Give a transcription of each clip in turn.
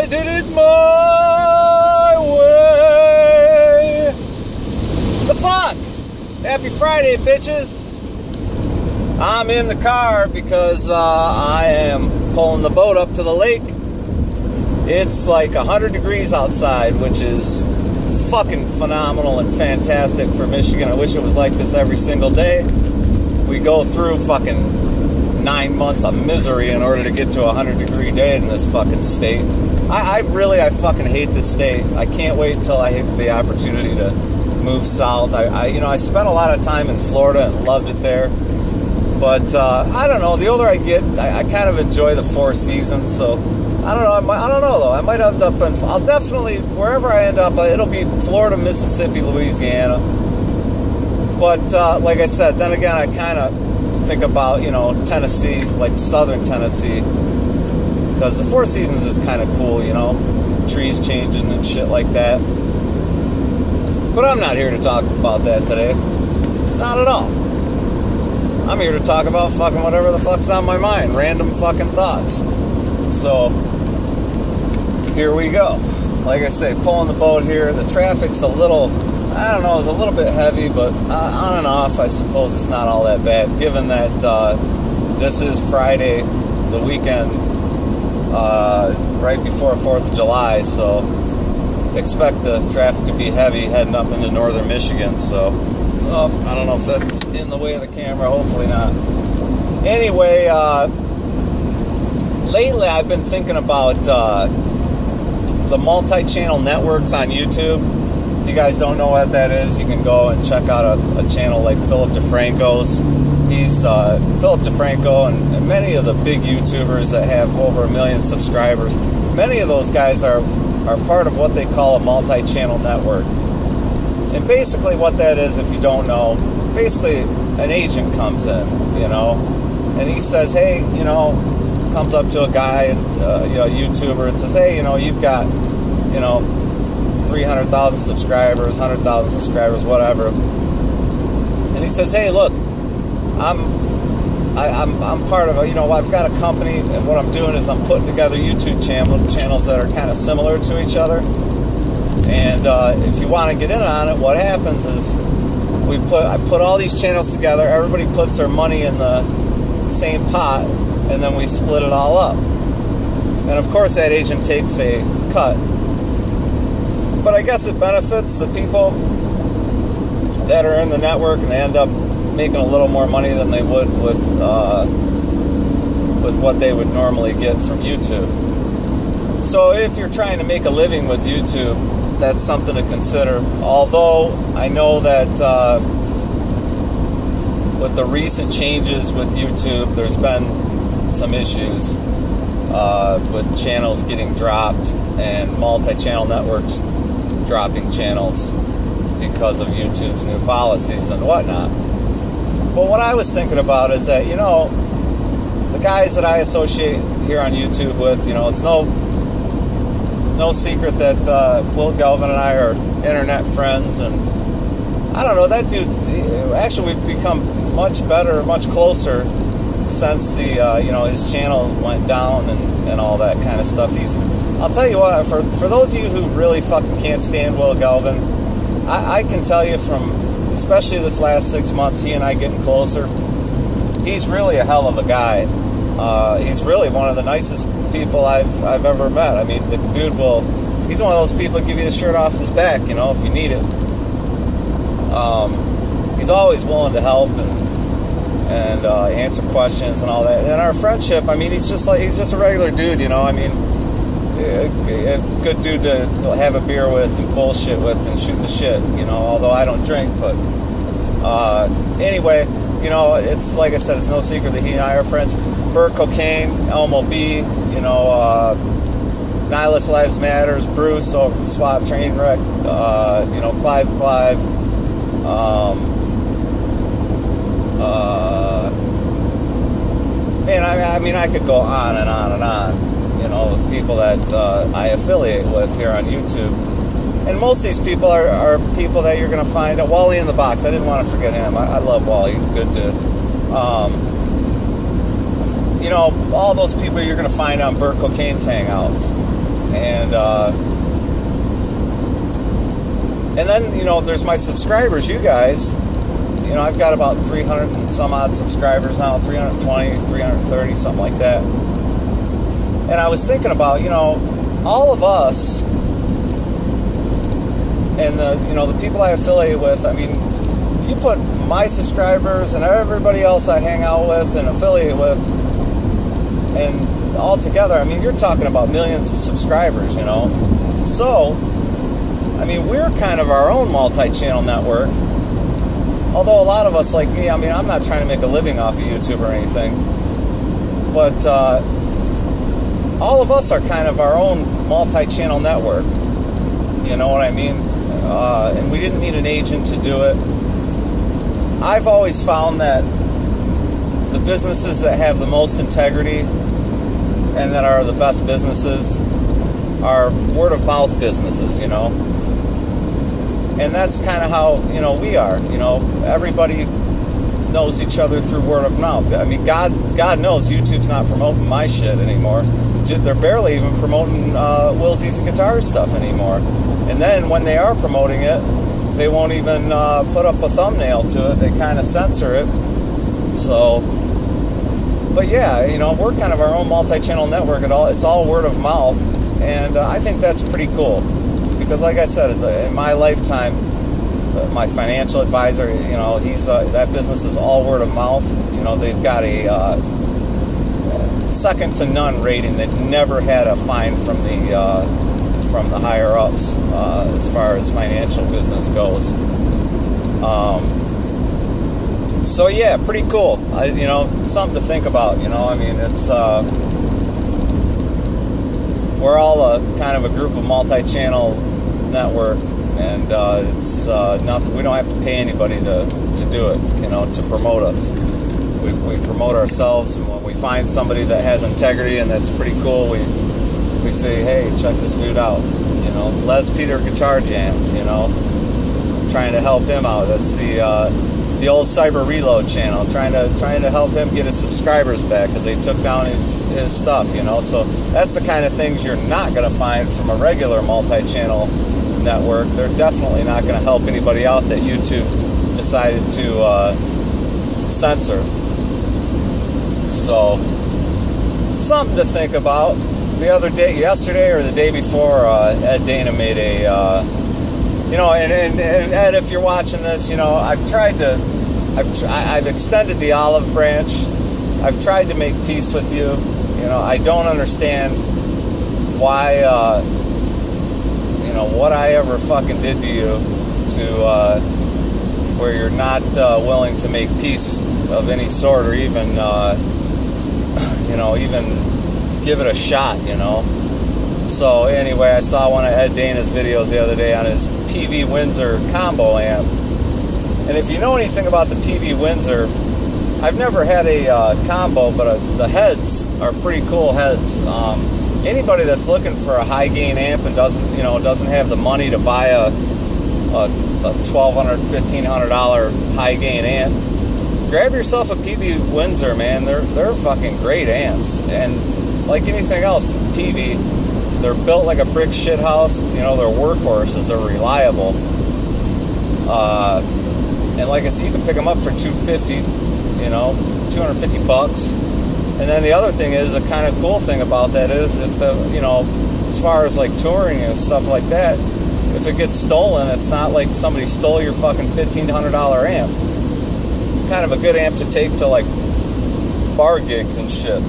did it my way. The fuck? Happy Friday, bitches. I'm in the car because I am pulling the boat up to the lake. It's like 100 degrees outside, which is fucking phenomenal and fantastic for Michigan. I wish it was like this every single day. We go through fucking 9 months of misery in order to get to a 100-degree day in this fucking state. I fucking hate this state. I can't wait until I have the opportunity to move south. I spent a lot of time in Florida and loved it there. But I don't know. The older I get, I kind of enjoy the four seasons. So I don't know. I don't know though. I might end up in. I'll definitely wherever I end up. It'll be Florida, Mississippi, Louisiana. But like I said, then again, I kind of think about Tennessee, like southern Tennessee, because the four seasons is kind of cool. Trees changing and shit like that. But I'm not here to talk about that today. Not at all. I'm here to talk about fucking whatever the fuck's on my mind. Random fucking thoughts. So, here we go. Like I say, pulling the boat here. The traffic's a little, I don't know, it's a little bit heavy, but on and off, I suppose it's not all that bad, given that this is Friday, the weekend, right before 4th of July, so expect the traffic to be heavy heading up into northern Michigan, so I don't know if that's in the way of the camera, hopefully not. Anyway, lately I've been thinking about the multi-channel networks on YouTube. If you guys don't know what that is, you can go and check out a channel like Philip DeFranco's. He's Philip DeFranco and many of the big YouTubers that have over 1 million subscribers. Many of those guys are part of what they call a multi-channel network. And basically what that is, if you don't know, basically an agent comes in, and he says, hey, comes up to a guy, and a YouTuber, and says, hey, you've got, 300,000 subscribers, 100,000 subscribers, whatever. And he says, hey, look, I'm part of I've got a company, and what I'm doing is I'm putting together YouTube channels that are kind of similar to each other. And if you want to get in on it, what happens is I put all these channels together. Everybody puts their money in the same pot, and then we split it all up. And of course, that agent takes a cut. But I guess it benefits the people that are in the network, and they end up making a little more money than they would with what they would normally get from YouTube. So if you're trying to make a living with YouTube, that's something to consider. Although I know that with the recent changes with YouTube, there's been some issues with channels getting dropped and multi-channel networks dropping channels because of YouTube's new policies and whatnot. But what I was thinking about is that, the guys that I associate here on YouTube with, it's no secret that Will Galvin and I are internet friends, and I don't know, that dude, actually we've become much better, much closer since the, his channel went down and all that kind of stuff. I'll tell you what, for those of you who really fucking can't stand Will Galvin, I can tell you from, especially this last 6 months, he and I getting closer, he's really a hell of a guy. He's really one of the nicest people I've ever met. I mean, the dude he's one of those people that give you the shirt off his back, if you need it. He's always willing to help and answer questions and all that. And our friendship, I mean, he's just a regular dude, I mean, a good dude to have a beer with and bullshit with and shoot the shit, although I don't drink, but anyway, it's like I said, it's no secret that he and I are friends. Burt Cocaine, Elmo B, Nihilist Lives Matters, Bruce over Swap Trainwreck, Clive, man, I mean, I could go on and on and on, with people that I affiliate with here on YouTube. And most of these people are people that you're going to find at Wally in the Box. I didn't want to forget him. I love Wally. He's a good dude. All those people you're going to find on Burt Cocaine's hangouts. And then, you know, there's my subscribers, you guys. You know, I've got about 300 and some odd subscribers now, 320, 330, something like that. And I was thinking about, you know, all of us and the, you know, the people I affiliate with. I mean, you put my subscribers and everybody else I hang out with and affiliate with, and all together, I mean, you're talking about millions of subscribers, you know. So, I mean, we're kind of our own multi-channel network. Although a lot of us, like me, I mean, I'm not trying to make a living off of YouTube or anything. But all of us are kind of our own multi-channel network. You know what I mean? And we didn't need an agent to do it. I've always found that the businesses that have the most integrity and that are the best businesses are word-of-mouth businesses, you know. And that's kind of how, you know, we are. You know, everybody knows each other through word of mouth. I mean, God knows YouTube's not promoting my shit anymore. They're barely even promoting Will's Easy Guitar stuff anymore. And then when they are promoting it, they won't even put up a thumbnail to it. They kind of censor it. So, but yeah, you know, we're kind of our own multi-channel network. It's all word of mouth. And I think that's pretty cool. Because like I said, in my lifetime, my financial advisor, you know, he's that business is all word of mouth. You know, they've got a second to none rating. They've never had a fine from the higher ups as far as financial business goes. So yeah, pretty cool. You know, something to think about. You know, I mean, it's we're all kind of a group of multi-channel network, and it's nothing. We don't have to pay anybody to do it, you know, to promote us. We promote ourselves, and when we find somebody that has integrity and that's pretty cool, we say, hey, check this dude out. You know, Les Peter Guitar Jams. You know, trying to help him out. That's the old Cyber Reload channel. Trying to help him get his subscribers back because they took down his stuff. You know, so that's the kind of things you're not going to find from a regular multi-channel network. They're definitely not going to help anybody out that YouTube decided to censor. So, something to think about. The other day, yesterday or the day before, Ed Dana made a, you know, and Ed, if you're watching this, you know, I've extended the olive branch. I've tried to make peace with you. You know, I don't understand why, you know, what I ever fucking did to you to where you're not willing to make peace of any sort, or even, you know, even give it a shot, you know. So anyway, I saw one of Ed Dana's videos the other day on his PV Windsor combo amp. And if you know anything about the PV Windsor, I've never had a combo, but the heads are pretty cool heads. Anybody that's looking for a high gain amp and doesn't have the money to buy a $1,200, $1,500 high gain amp, grab yourself a PV Windsor, man. They're fucking great amps. And like anything else, PV, they're built like a brick shit house. You know, they're workhorses. They're reliable. And like I said, you can pick them up for $250, you know, $250. And then the other thing is, the kind of cool thing about that is, if you know, as far as like touring and stuff like that, if it gets stolen, it's not like somebody stole your fucking $1,500 amp. Kind of a good amp to take to like bar gigs and shit.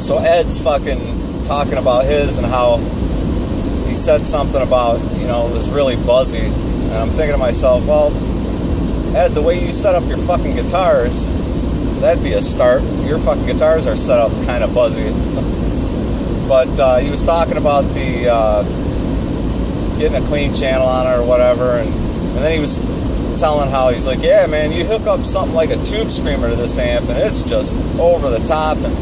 So Ed's fucking talking about his and how he said something about, you know, it was really buzzy. And I'm thinking to myself, well, Ed, the way you set up your fucking guitars, that'd be a start. Your fucking guitars are set up kind of buzzy. But he was talking about the getting a clean channel on it or whatever, and then he was telling how he's like, yeah, man, you hook up something like a tube screamer to this amp, and it's just over the top. And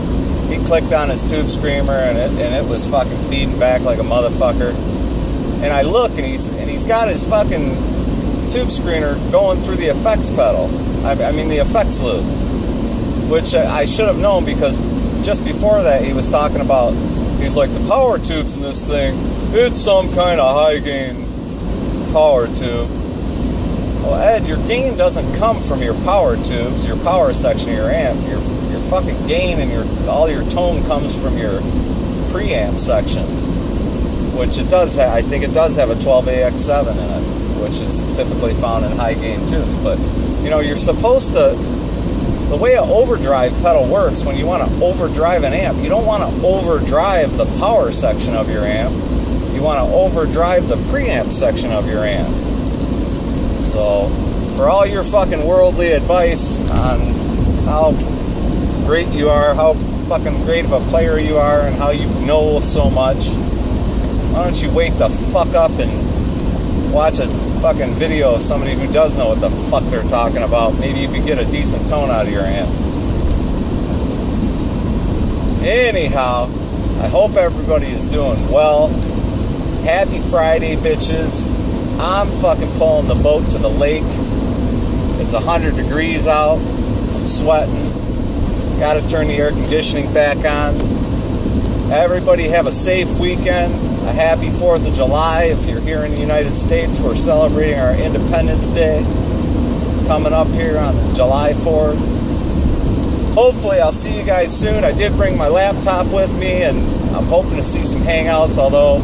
he clicked on his tube screamer, and it was fucking feeding back like a motherfucker. And I look, and he's got his fucking tube screener going through the effects pedal. I mean the effects loop, which I should have known, because just before that he was talking about He's like, the power tubes in this thing, it's some kind of high gain power tube. Well, Ed, your gain doesn't come from your power tubes, your power section of your amp. Your fucking gain and all your tone comes from your preamp section, which it does have. I think it does have a 12AX7 in it, which is typically found in high gain tubes. But you know, you're supposed to. The way an overdrive pedal works, when you want to overdrive an amp, you don't want to overdrive the power section of your amp. You want to overdrive the preamp section of your amp. So, for all your fucking worldly advice on how great you are, how fucking great of a player you are, and how you know so much, why don't you wake the fuck up and watch a fucking video of somebody who does know what the fuck they're talking about. Maybe you could get a decent tone out of your amp. Anyhow, I hope everybody is doing well. Happy Friday, bitches. I'm fucking pulling the boat to the lake. It's 100 degrees out. I'm sweating. Gotta turn the air conditioning back on. Everybody have a safe weekend. A happy 4th of July. If you're here in the United States, we're celebrating our Independence Day coming up here on July 4th. Hopefully I'll see you guys soon. I did bring my laptop with me, and I'm hoping to see some hangouts, although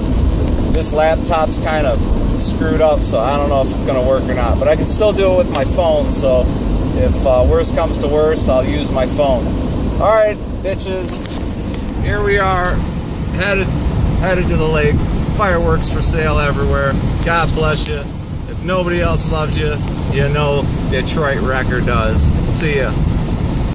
this laptop's kind of screwed up, so I don't know if it's going to work or not. But I can still do it with my phone, so if worse comes to worse, I'll use my phone. Alright, bitches. Here we are, headed to the lake. Fireworks for sale everywhere. God bless you. If nobody else loves you, you know Detroit Wrecker does. See ya.